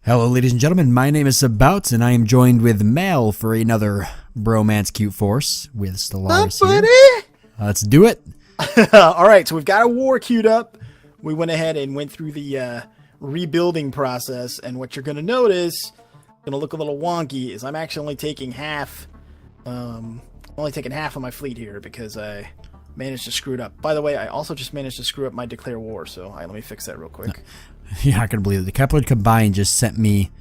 Hello, ladies and gentlemen. My name is Sabouts, and I am joined with Mel for another Bromance Cute Force with Stellaris here. Let's do it. All right, so we've got a war queued up. We went ahead and went through the rebuilding process, and what you're going to notice, going to look a little wonky, is I'm actually only taking half. Half of my fleet here because I managed to screw it up. By the way, I also just managed to screw up my declare war, so let me fix that real quick. You're not going to believe it. The Kepler Combined just sent me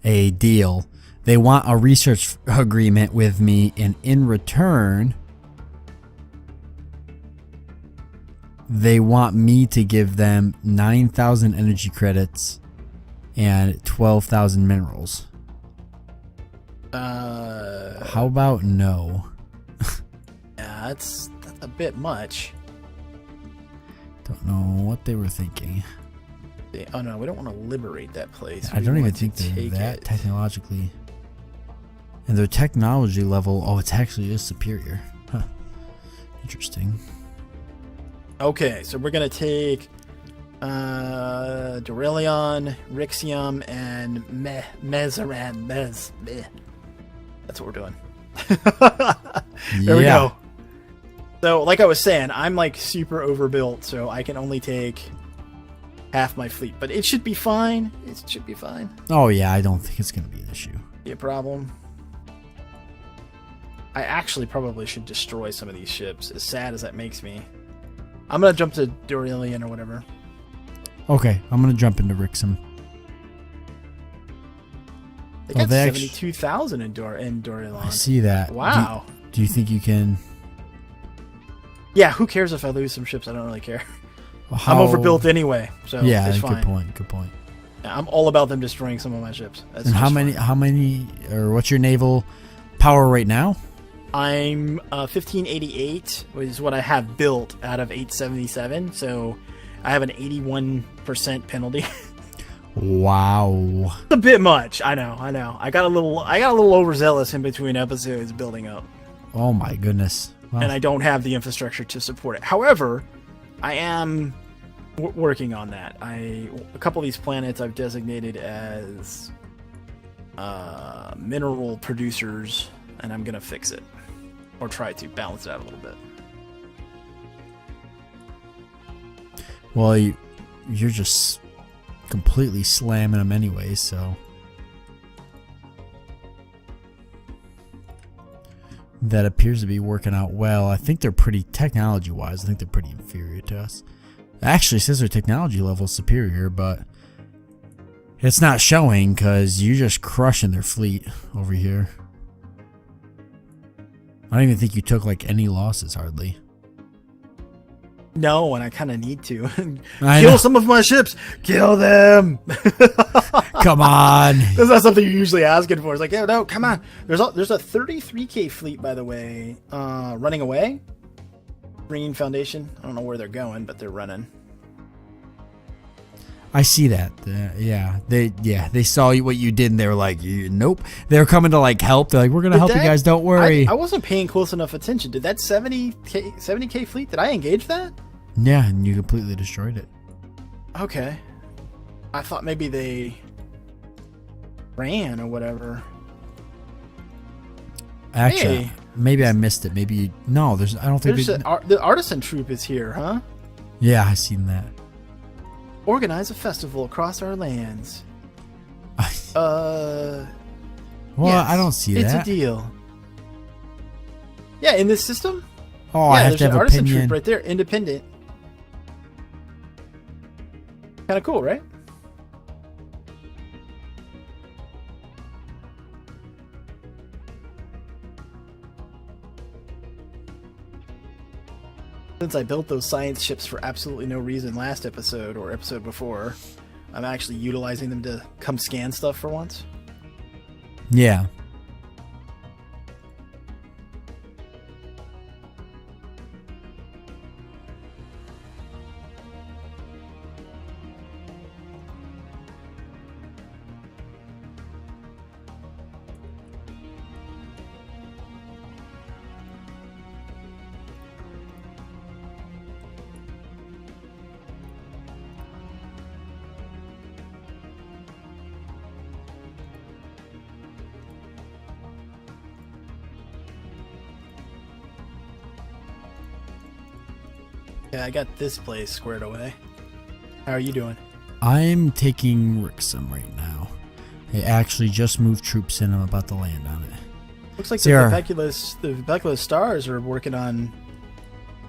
a deal. They want a research agreement with me, and in return, they want me to give them 9,000 energy credits and 12,000 minerals. How about no? Yeah, that's a bit much. Don't know what they were thinking. Oh no, we don't want to liberate that place. I don't even think they're that technologically. And their technology level, it actually is superior. Huh. Interesting. Okay, so we're gonna take Dorelion, Rixium, and Mezaran. That's what we're doing. There we go. So, like I was saying, I'm like super overbuilt, so I can only take half my fleet, but it should be fine. It should be fine. Oh yeah, I don't think it's going to be an issue. Be a problem. I actually probably should destroy some of these ships, as sad as that makes me. I'm going to jump to Dorelion or whatever. Okay, I'm going to jump into Rixium. They got 72,000 in Dorelion. I see that. Wow. Do you think you can... Yeah, who cares if I lose some ships? I don't really care. I'm overbuilt anyway, so yeah, it's fine. Good point. Yeah, I'm all about them destroying some of my ships. That's and how many, or what's your naval power right now? I'm 1588, which is what I have built out of 877, so I have an 81% penalty. Wow. It's a bit much. I know. I got a little overzealous in between episodes building up. Oh my goodness. Wow. And I don't have the infrastructure to support it. However, I am working on that. A couple of these planets I've designated as mineral producers, and I'm gonna fix it, or try to balance it out a little bit. Well, you're just completely slamming them anyway, so that appears to be working out well. I think they're pretty, technology-wise, I think they're pretty inferior to us. Actually, it says their technology level is superior, but it's not showing because you're just crushing their fleet over here. I don't even think you took like any losses, hardly. No, and I kind of need to. Kill some of my ships. Kill them. Come on. That's not something you're usually asking for. It's like, no, come on. There's a 33k fleet, by the way, running away. Green Foundation. I don't know where they're going, but they're running. I see that. They saw what you did, and they were like, nope. They were coming to like help. They're like, we're gonna help you guys. Don't worry. I wasn't paying close enough attention. Did that 70k fleet? Did I engage that? Yeah, and you completely destroyed it. Okay. I thought maybe they ran or whatever. Actually, maybe I missed it. Maybe no. I don't think the artisan troop is here, huh? Yeah, I seen that. Organize a festival across our lands. Well, yes, I don't see that. It's a deal. Yeah, in this system. Oh, yeah, I have to have an artisan opinion. troop right there, independent. Kind of cool, right? Since I built those science ships for absolutely no reason last episode or episode before, I'm actually utilizing them to come scan stuff for once. Yeah. Okay, I got this place squared away. How are you doing? I'm taking Rixum right now. They actually just moved troops in. I'm about to land on it. Looks like the Peculus stars are working on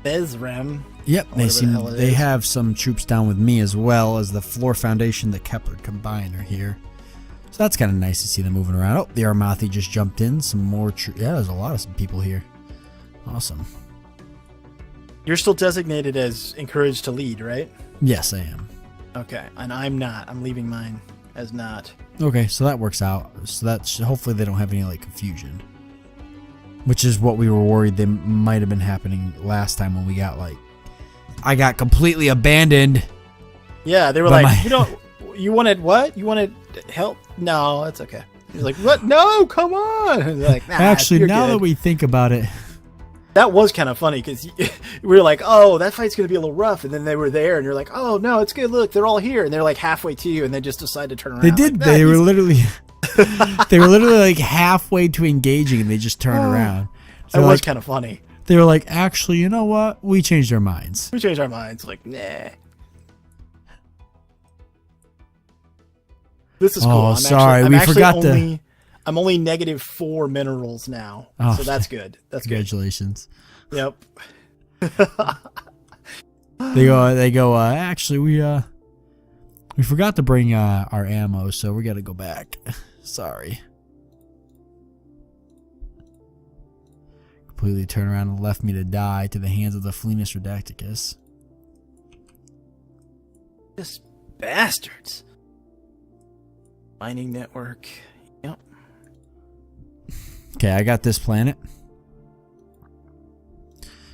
Bezrem. Yep, they have some troops down with me, as well as the Floor Foundation, the Kepler combined are here. So that's kind of nice to see them moving around. Oh, the Armathi just jumped in. Some more troops. Yeah, there's a lot of some people here. Awesome. You're still designated as encouraged to lead, right? Yes, I am. Okay, and I'm not. I'm leaving mine as not. Okay, so that works out. So that's hopefully they don't have any like confusion, which is what we were worried they might have been happening last time when we got like, I got completely abandoned. Yeah, they were like, you wanted what? You wanted help? No, it's okay. He's like, what? No, come on. And they're like, nah, actually, now that we think about it, that was kind of funny because we were like, oh, that fight's going to be a little rough. And then they were there and you're like, oh, no, it's good. Look, they're all here. And they're like halfway to you and they just decide to turn around. They did. Like, they were literally like halfway to engaging and they just turned around. So that was kind of funny. They were like, actually, you know what? We changed our minds. We changed our minds. Like, nah. This is cool. Oh, sorry. We forgot to... I'm only -4 minerals now, so that's good. That's congratulations. Good. Yep. They go. Actually, we forgot to bring our ammo, so we got to go back. Sorry. Completely turned around and left me to die to the hands of the Flenus Redacticus. Just bastards. Mining network. Yep. Okay, I got this planet.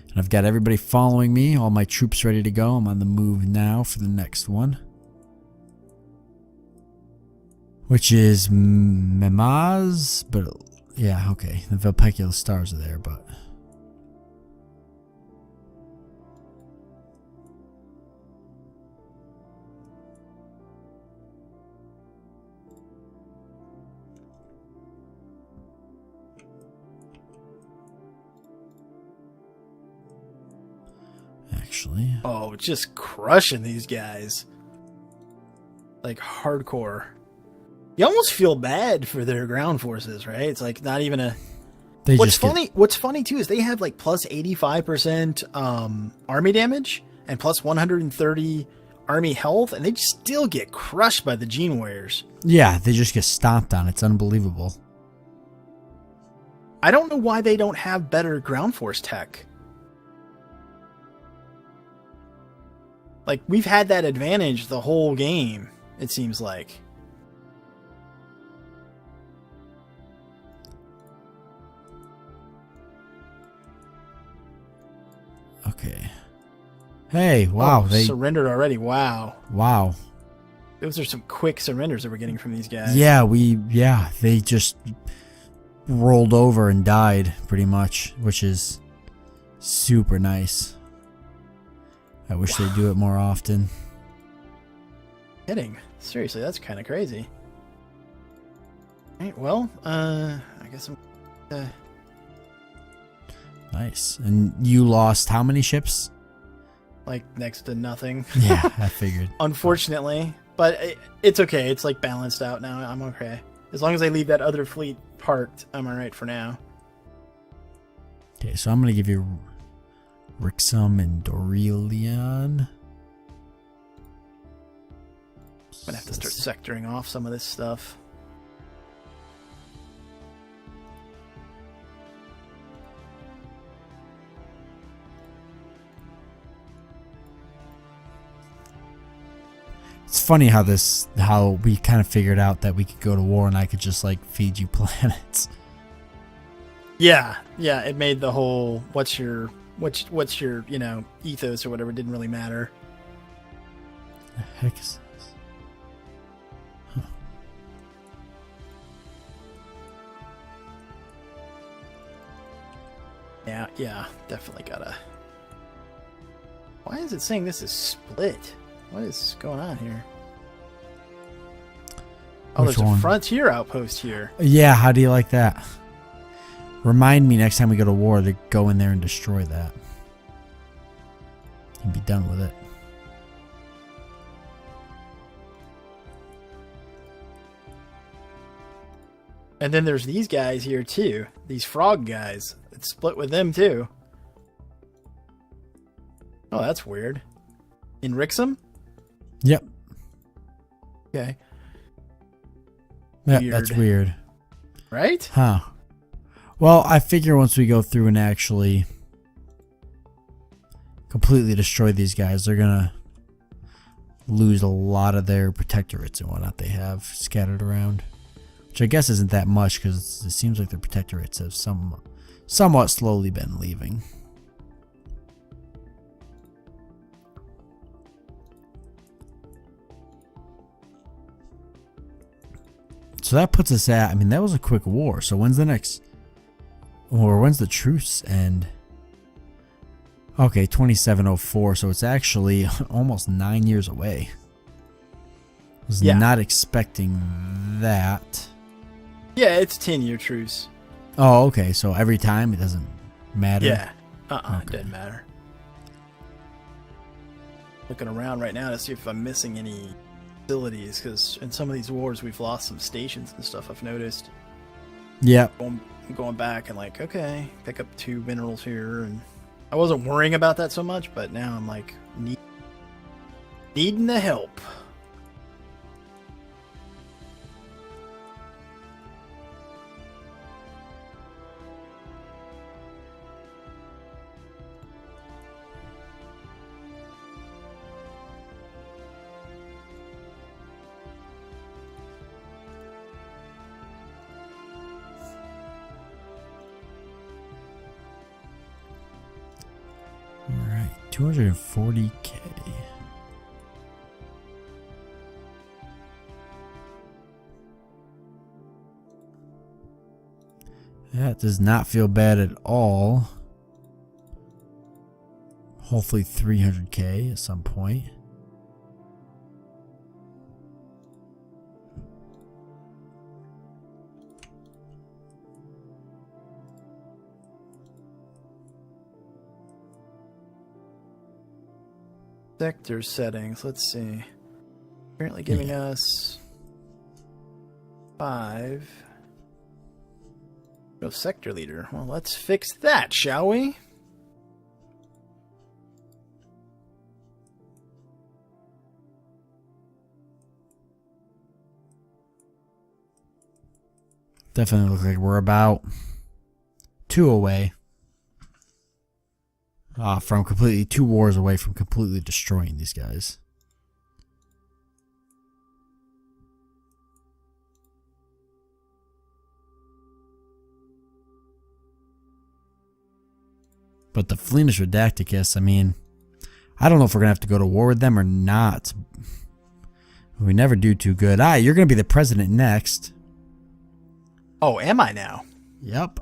And I've got everybody following me. All my troops ready to go. I'm on the move now for the next one. Which is Memaz. But, yeah, okay. The Valpecula stars are there, but... Actually. Oh, just crushing these guys. Like hardcore. You almost feel bad for their ground forces, right? It's like not even a... What's funny too is they have like plus 85% army damage and plus 130 army health, and they still get crushed by the Gene Warriors. Yeah, they just get stomped on. It's unbelievable. I don't know why they don't have better ground force tech. Like, we've had that advantage the whole game, it seems like. Okay. Hey, wow. Oh, they surrendered already. Wow. Wow. Those are some quick surrenders that we're getting from these guys. Yeah, they just rolled over and died, pretty much, which is super nice. I wish they'd do it more often. Kidding. Seriously, that's kind of crazy. Alright, well, I guess I'm... Nice. And you lost how many ships? Like, next to nothing. Yeah, I figured. Unfortunately. But it's okay. It's, like, balanced out now. I'm okay. As long as I leave that other fleet parked, I'm alright for now. Okay, so I'm going to give you... Rixum and Dorelion. I'm gonna have to start sectoring off some of this stuff. It's funny how we kind of figured out that we could go to war and I could just like feed you planets. Yeah, it made the whole what's your ethos or whatever didn't really matter. The heck is this? Huh. Yeah, definitely gotta. Why is it saying this is split? What is going on here? Oh, there's a frontier outpost here. Yeah, how do you like that? Remind me next time we go to war to go in there and destroy that. and be done with it. And then there's these guys here too. These frog guys. It's split with them too. Oh, that's weird. In Rixum? Yep. Okay. Yeah, Weird. that's weird. Right? Huh. Well, I figure once we go through and actually completely destroy these guys, they're gonna lose a lot of their protectorates and whatnot they have scattered around. Which I guess isn't that much, because it seems like their protectorates have somewhat slowly been leaving. So that puts us at, I mean, that was a quick war. So when's the next, or when's the truce end? Okay, 2704. So it's actually almost 9 years away. I was not expecting that. Yeah, it's 10-year truce. Oh, okay. So every time it doesn't matter? Yeah. Okay. It doesn't matter. Looking around right now to see if I'm missing any facilities, because in some of these wars we've lost some stations and stuff, I've noticed. Yep. Going back and like, okay, pick up 2 minerals here, and I wasn't worrying about that so much, but now I'm like needing the help. All right, 240K. That does not feel bad at all. Hopefully 300K at some point. Sector settings, let's see. Apparently giving us 5. No sector leader. Well, let's fix that, shall we? Definitely look like we're about 2 away. From completely 2 wars away from completely destroying these guys. But the Flemish Redacticus, I mean, I don't know if we're going to have to go to war with them or not. We never do too good. You're going to be the president next. Oh, am I now? Yep.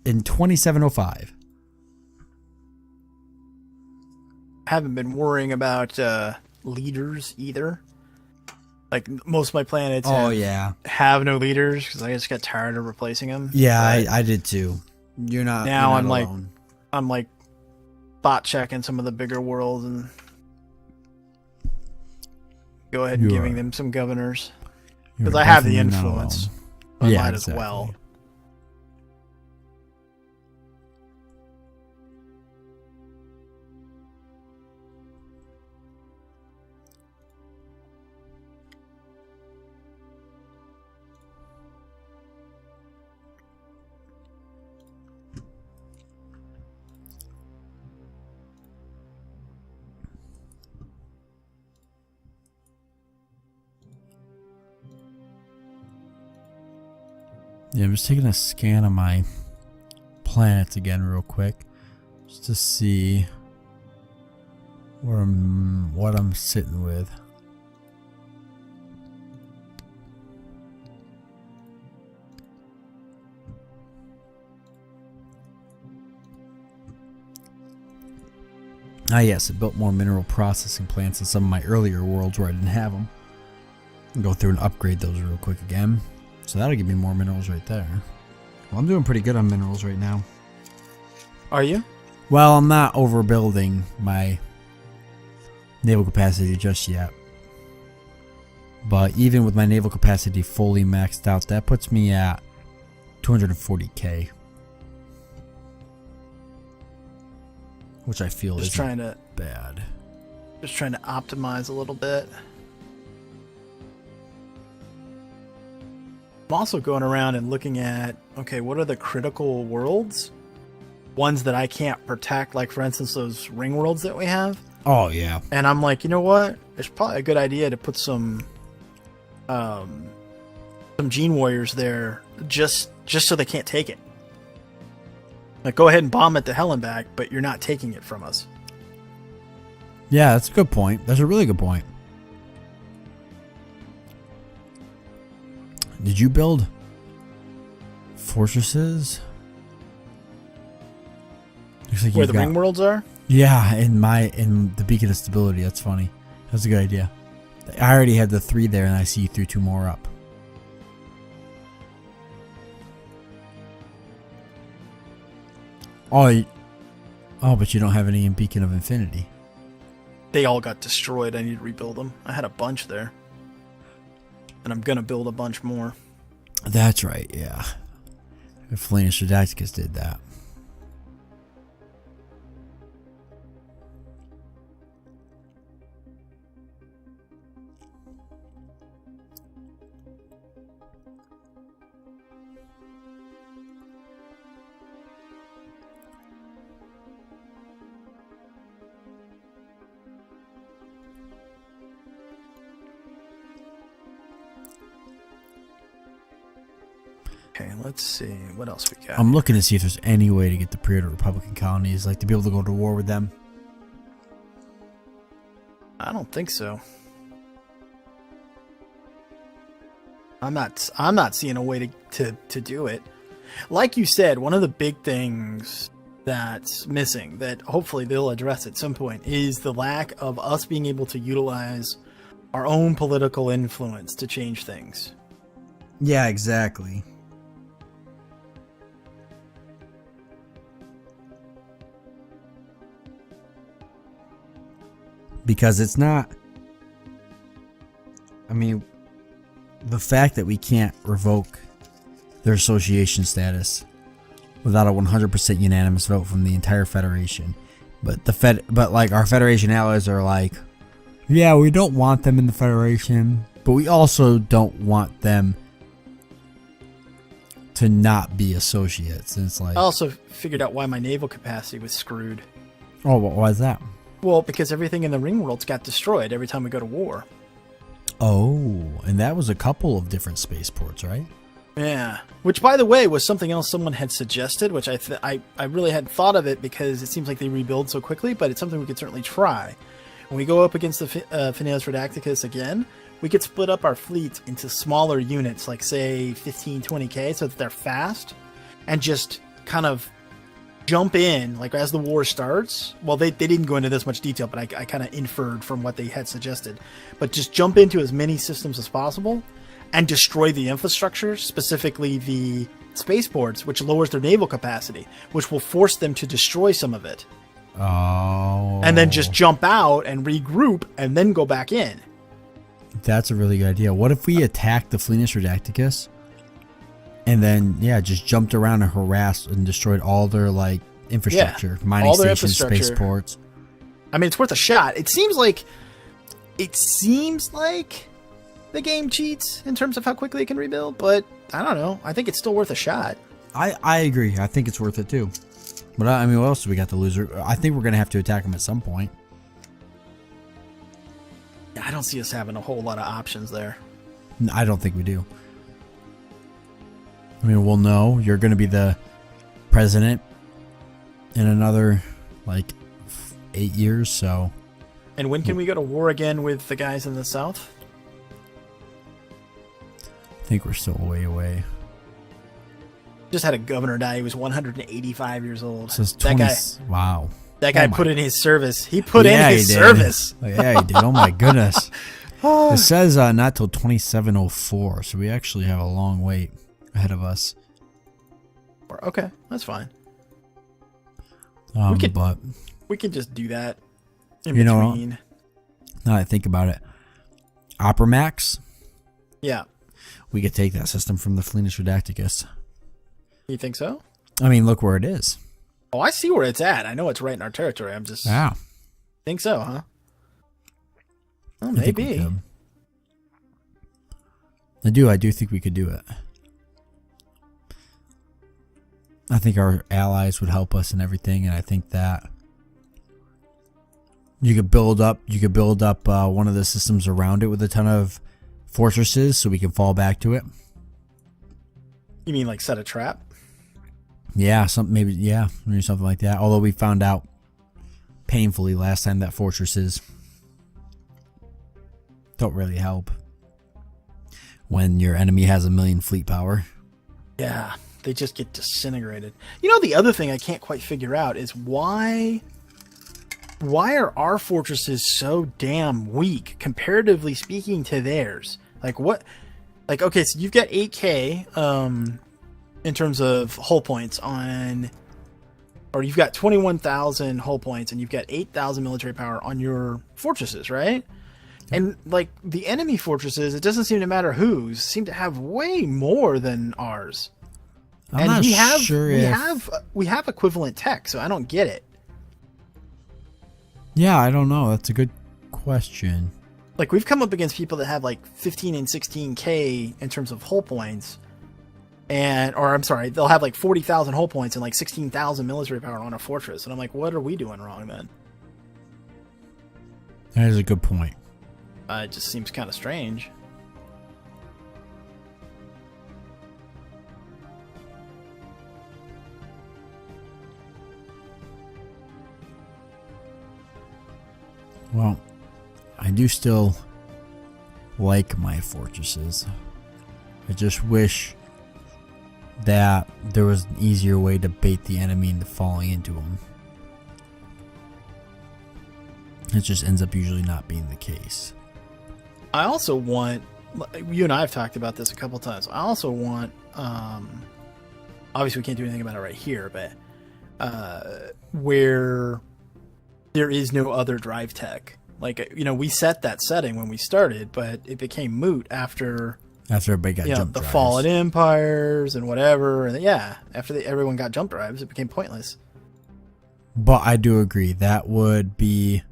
In 2705. Haven't been worrying about leaders either. Like most of my planets have no leaders because I just got tired of replacing them. Yeah, I did too. You're not. Now you're not I'm like bot checking some of the bigger worlds and go ahead and giving them some governors because I have the influence. I might as well. Yeah, I'm just taking a scan of my planets again real quick, just to see what I'm sitting with. Yes, it built more mineral processing plants in some of my earlier worlds where I didn't have them. I'll go through and upgrade those real quick again. So that'll give me more minerals right there. Well, I'm doing pretty good on minerals right now. Are you? Well, I'm not overbuilding my naval capacity just yet. But even with my naval capacity fully maxed out, that puts me at 240k. Which I feel is bad. Just trying to optimize a little bit. I'm also going around and looking at, okay, what are the critical worlds? Ones that I can't protect, like for instance those ring worlds that we have. Oh yeah. And I'm like, you know what? It's probably a good idea to put some gene warriors there just so they can't take it. Like, go ahead and bomb it to hell and back, but you're not taking it from us. Yeah, that's a good point. That's a really good point. Did you build fortresses? Looks like where the ring worlds are? Yeah, in the beacon of stability. That's funny. That's a good idea. I already had the 3 there, and I see you threw 2 more up. Oh, but you don't have any in Beacon of Infinity. They all got destroyed. I need to rebuild them. I had a bunch there. And I'm going to build a bunch more. That's right, yeah. Flatus Redacticus did that. Okay, let's see. What else we got? I'm looking to see if there's any way to get the period of Republican colonies, like to be able to go to war with them. I don't think so. I'm not seeing a way to do it. Like you said, one of the big things that's missing that hopefully they'll address at some point is the lack of us being able to utilize our own political influence to change things. Yeah, exactly. Because it's not, I mean, the fact that we can't revoke their association status without a 100% unanimous vote from the entire Federation, but like our Federation allies are like, yeah, we don't want them in the Federation, but we also don't want them to not be associates. And it's like, I also figured out why my naval capacity was screwed. oh, why is that? Well, because everything in the ring worlds got destroyed every time we go to war. Oh, and that was a couple of different spaceports, right? Yeah, which by the way was something else someone had suggested, which I really hadn't thought of it because it seems like they rebuild so quickly, but it's something we could certainly try. When we go up against the Phineas Redacticus again, we could split up our fleet into smaller units, like say 15, 20k, so that they're fast, and just kind of jump in, like as the war starts. Well, they didn't go into this much detail, but I kind of inferred from what they had suggested. But just jump into as many systems as possible and destroy the infrastructure, specifically the spaceports, which lowers their naval capacity, which will force them to destroy some of it. Oh. And then just jump out and regroup and then go back in. That's a really good idea. What if we attacked the Flenis Redacticus and then, yeah, just jumped around and harassed and destroyed all their, like, infrastructure, mining stations, spaceports? I mean, it's worth a shot. It seems like the game cheats in terms of how quickly it can rebuild, but I don't know. I think it's still worth a shot. I agree. I think it's worth it too. But I mean, what else do we got to lose? I think we're going to have to attack them at some point. I don't see us having a whole lot of options there. I don't think we do. I mean, we'll know. You're going to be the president in another, like, 8 years, so... And when can we go to war again with the guys in the south? I think we're still way away. Just had a governor die. He was 185 years old. So 20, that guy, wow. That guy put in his service. He put in his service. Yeah, he did. Oh, my goodness. It says not till 2704, so we actually have a long wait ahead of us. Okay, that's fine. We could just do that in between. Know, Now that I think about it, Opera Max, Yeah. we could take that system from the Fleetus Redacticus. You think so? I mean, look where it is. Oh, I see where it's at. I know it's right in our territory. I'm just... Yeah. Think so, huh? Well, I think we maybe. could. I do think we could do it. I think our allies would help us and everything, and I think that you could build up one of the systems around it with a ton of fortresses so we can fall back to it. You mean like set a trap? Yeah, maybe something like that. Although we found out painfully last time that fortresses don't really help when your enemy has 1 million fleet power. Yeah, they just get disintegrated. You know, the other thing I can't quite figure out is why are our fortresses so damn weak, comparatively speaking, to theirs? Like, what? Like, okay, so you've got 8k in terms of hull points on... Or you've got 21,000 hull points, and you've got 8,000 military power on your fortresses, right? And, like, the enemy fortresses, it doesn't seem to matter whose, seem to have way more than ours. I'm not sure we have equivalent tech, so I don't get it. Yeah, I don't know. That's a good question. Like, we've come up against people that have, like, 15 and 16k in terms of hull points. They'll have, like, 40,000 hull points and, like, 16,000 military power on a fortress. And I'm like, what are we doing wrong, then? That is a good point. It just seems kind of strange. Well, I do still like my fortresses. I just wish that there was an easier way to bait the enemy into falling into them. It just ends up usually not being the case. I also want, you and I have talked about this a couple times. I also want, obviously we can't do anything about it right here, but where there is no other drive tech. Like, you know, we set that setting when we started, but it became moot after everybody got jump the drives. fallen empires and whatever. And after everyone got jump drives, it became pointless. But I do agree that would be...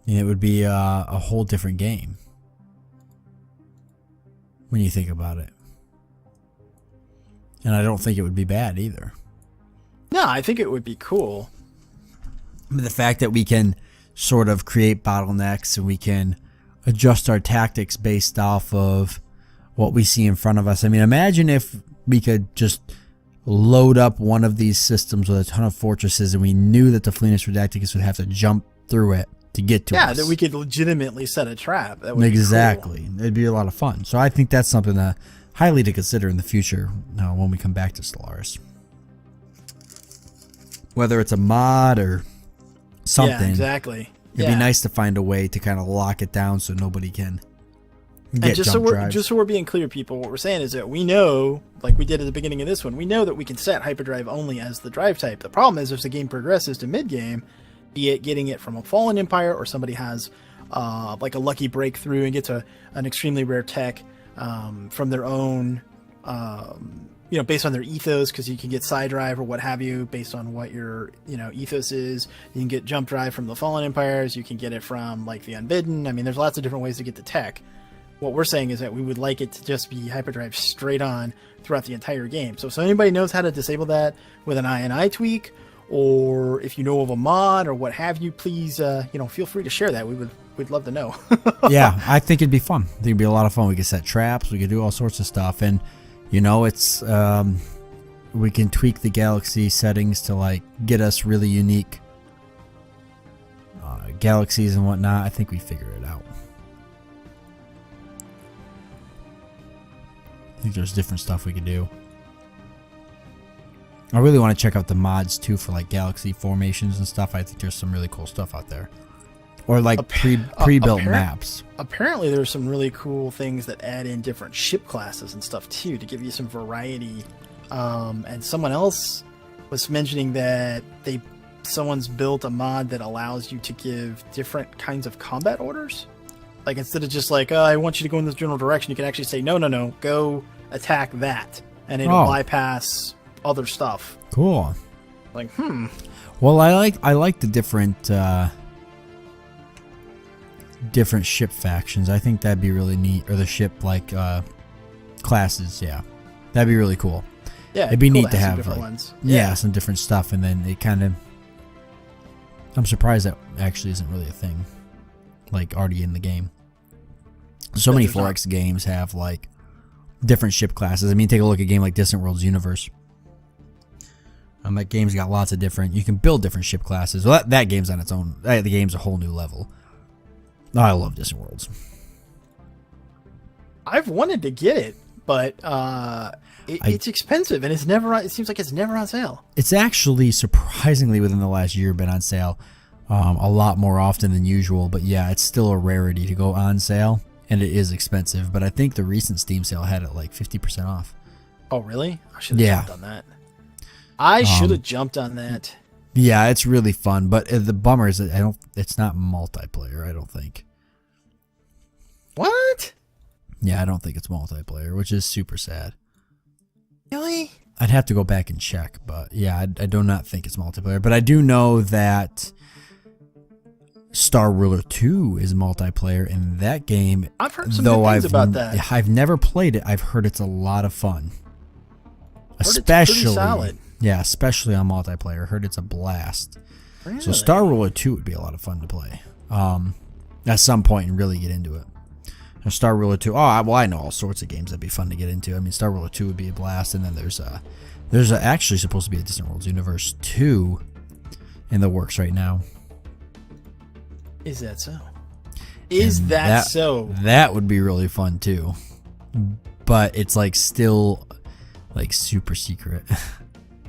it would be a whole different game when you think about it. And I don't think it would be bad either. No, I think it would be cool. But the fact that we can sort of create bottlenecks and we can adjust our tactics based off of what we see in front of us. I mean, imagine if we could just load up one of these systems with a ton of fortresses and we knew that the Fleetus Redacticus would have to jump through it to get to us. Yeah, that we could legitimately set a trap. That would exactly. be cool. It'd be a lot of fun. So I think that's something that highly to consider in the future when we come back to Stellaris. Whether it's a mod or something. Yeah, exactly. It'd be nice to find a way to kind of lock it down so nobody can get just jump drives. Just so we're being clear, people, what we're saying is that we know, like we did at the beginning of this one, we know that we can set hyperdrive only as the drive type. The problem is if the game progresses to mid-game, be it getting it from a fallen empire or somebody has like a lucky breakthrough and gets an extremely rare tech from their own, based on their ethos, because you can get side drive or what have you based on what your ethos is. You can get jump drive from the fallen empires. You can get it from like the unbidden. I mean, there's lots of different ways to get the tech. What we're saying is that we would like it to just be hyperdrive straight on throughout the entire game. So if anybody knows how to disable that with an INI tweak, or if you know of a mod or what have you, please feel free to share that. We'd love to know. Yeah, I think it'd be fun. I think it'd be a lot of fun. We could set traps. We could do all sorts of stuff, and it's we can tweak the galaxy settings to like get us really unique galaxies and whatnot. I think we figure it out. I think there's different stuff we could do. I really want to check out the mods too for like galaxy formations and stuff. I think there's some really cool stuff out there. Or like pre-built maps. Apparently there's some really cool things that add in different ship classes and stuff too to give you some variety. And someone else was mentioning that they someone's built a mod that allows you to give different kinds of combat orders. Like, instead of just like, I want you to go in this general direction, you can actually say, no, go attack that. And it'll bypass other stuff. Cool. Like, Well, I like the different ship factions. I think that'd be really neat. Or the ship, like, classes, yeah. That'd be really cool. Yeah, it'd be cool neat to have, like, some different stuff. And then it kind of... I'm surprised that actually isn't really a thing. Like, already in the game. So many 4X games have, like, different ship classes. I mean, take a look at a game like Distant Worlds Universe. That game's got lots of different... You can build different ship classes. Well, that game's on its own. The game's a whole new level. Oh, I love Distant Worlds. I've wanted to get it, but it's expensive, and it seems like it's never on sale. It's actually, surprisingly, within the last year, been on sale a lot more often than usual. But yeah, it's still a rarity to go on sale, and it is expensive. But I think the recent Steam sale had it like 50% off. Oh, really? I should have jumped on that. I should have jumped on that. Yeah, it's really fun, but the bummer is that it's not multiplayer, I don't think. What? Yeah, I don't think it's multiplayer, which is super sad. Really? I'd have to go back and check, but yeah, I do not think it's multiplayer. But I do know that Star Ruler 2 is multiplayer in that game. I've heard some good things about that. I've never played it. I've heard it's a lot of fun. Especially, it's pretty solid. Yeah, especially on multiplayer. Heard it's a blast. Really? So Star Ruler 2 would be a lot of fun to play at some point and really get into it. And Star Ruler 2, I know all sorts of games that'd be fun to get into. I mean, Star Ruler 2 would be a blast, and then there's actually supposed to be a Distant Worlds Universe 2 in the works right now. Is that so? Is that so? That would be really fun too. But it's like still like super secret.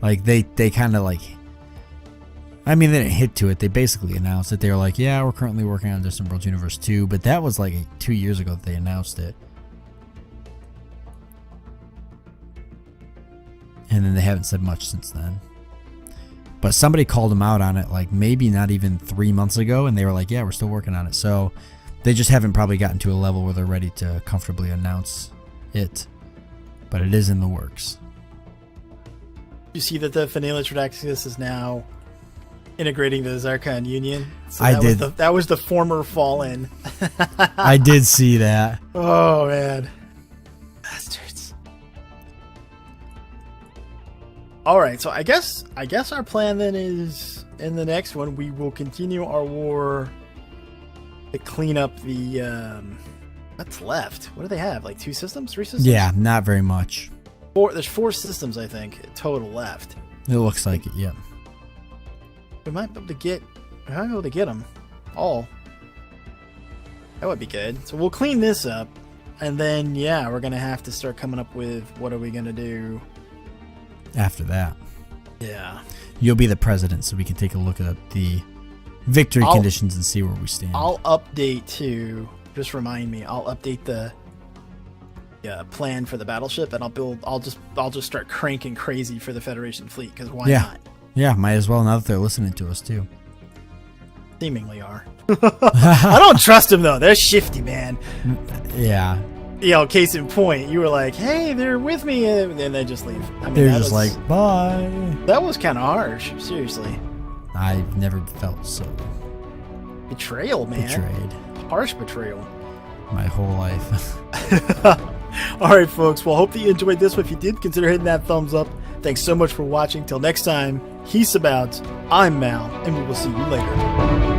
Like they kind of like, I mean, they didn't hit to it. They basically announced it. They were like, yeah, we're currently working on Distant Worlds Universe 2, but that was like 2 years ago that they announced it. And then they haven't said much since then. But somebody called them out on it like maybe not even 3 months ago, and they were like, yeah, we're still working on it. So they just haven't probably gotten to a level where they're ready to comfortably announce it. But it is in the works. You see that the Phenila Traxxas is now integrating the Zarkon Union? So that was the former Fallen. I did see that. Oh, man. Bastards. Alright, so I guess our plan then is, in the next one, we will continue our war to clean up the... what's left? What do they have? Like 2 systems? 3 systems? Yeah, not very much. There's 4 systems, I think, total left. It looks like it, yeah. We might be able to get them all. That would be good. So we'll clean this up, and then, yeah, we're going to have to start coming up with what are we going to do after that. Yeah. You'll be the president, so we can take a look at the victory conditions and see where we stand. I'll update, too. Just remind me. I'll update the plan for the battleship, and I'll just start cranking crazy for the Federation fleet, because why not? Yeah, might as well, now that they're listening to us too. Seemingly are. I don't trust them though. They're shifty, man. Yeah. You know, case in point, you were like, hey, they're with me, and then they just leave. I mean, they're just like, bye. That was kind of harsh, seriously. I've never felt so betrayal, man. Betrayed. Harsh betrayal. My whole life. Alright, folks. Well, hope that you enjoyed this one. If you did, consider hitting that thumbs up. Thanks so much for watching. Till next time, he's Sabouts, I'm Mal, and we will see you later.